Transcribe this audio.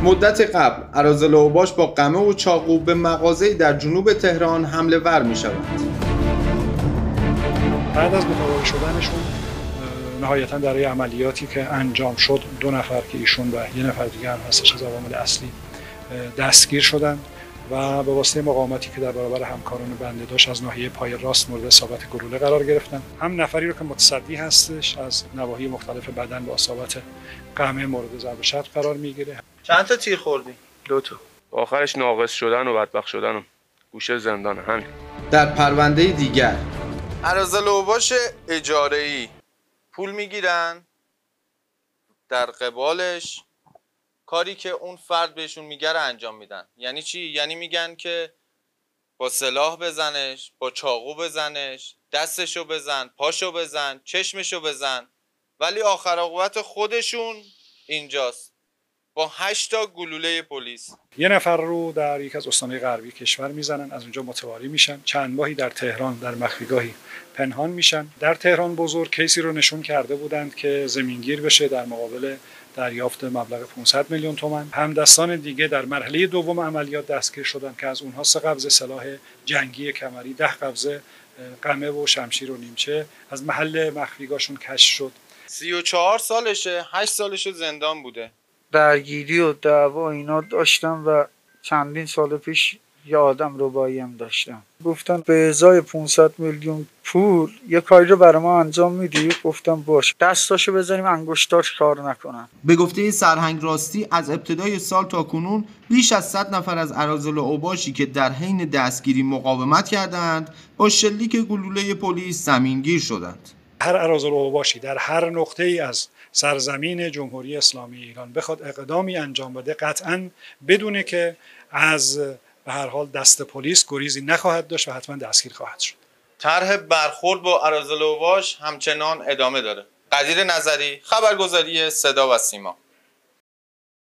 مدت قبل اراذل اوباش با قمه و چاقو به مغازه‌ای در جنوب تهران حمله ور می‌شود. بعد از متواری شدنشون نهایتاً در عملیاتی که انجام شد 2 نفر که ایشون و 1 نفر دیگه هم هستش از عوامل اصلی دستگیر شدند و به واسطه مقاومتی که در برابر همکاران بنده داشت از ناحیه پای راست مورد اصابت گلوله قرار گرفتن. هم نفری رو که متصدی هستش از نواحی مختلف بدن با اصابت قمه مورد ضرب شدید قرار میگیره. چند تا تیر خوردی؟ 2 تا. آخرش ناقص شدن و بدبخت شدن و گوشه زندان. همین. در پرونده دیگر اراذل اوباش اجاره‌ای پول میگیرن در قبالش کاری که اون فرد بهشون میگه رو انجام میدن. یعنی چی؟ یعنی میگن که با سلاح بزنش، با چاقو بزنش، دستشو بزن، پاشو بزن، چشمشو بزن، ولی آخر عاقبت خودشون اینجاست با 8 تا گلوله پلیس. 1 نفر رو در یک از استان‌های غربی کشور میزنن، از اونجا متواری میشن، چند ماهی در تهران در مخفیگاهی پنهان میشن. در تهران بزرگ کیسی رو نشون کرده بودند که زمینگیر بشه در مقابل دریافت مبلغ 500 میلیون تومان. همدستان دیگه در مرحله دوم عملیات دستگیر شدن که از اونها 3 قبضه سلاح جنگی کمری، 10 قبضه قمه و شمشیر و نیمچه از محل مخفیگاهشون کشف شد. 34 سالشه، 8 سالشه زندان بوده. درگیری و دعوا اینا داشتم و چندین سال پیش یه آدم ربایی هم داشتم. گفتن به ازای 500 میلیون پول یه کاری رو برای ما انجام میدی؟ گفتم باش. دستاشو بزنیم انگشتاش کار نکنن. به گفته سرهنگ راستی از ابتدای سال تا کنون بیش از 100 نفر از اراذل اوباشی که در حین دستگیری مقاومت کردند با شلیک گلوله پلیس زمینگیر شدند. هر اراذل اوباشی در هر نقطه‌ای از سرزمین جمهوری اسلامی ایران بخواد اقدامی انجام بده قطعاً بدونه که از به هر حال دست پلیس گریزی نخواهد داشت و حتما دستگیر خواهد شد. طرح برخورد با اراذل اوباش همچنان ادامه داره. قدیر نظری، خبرگزاری صدا و سیما.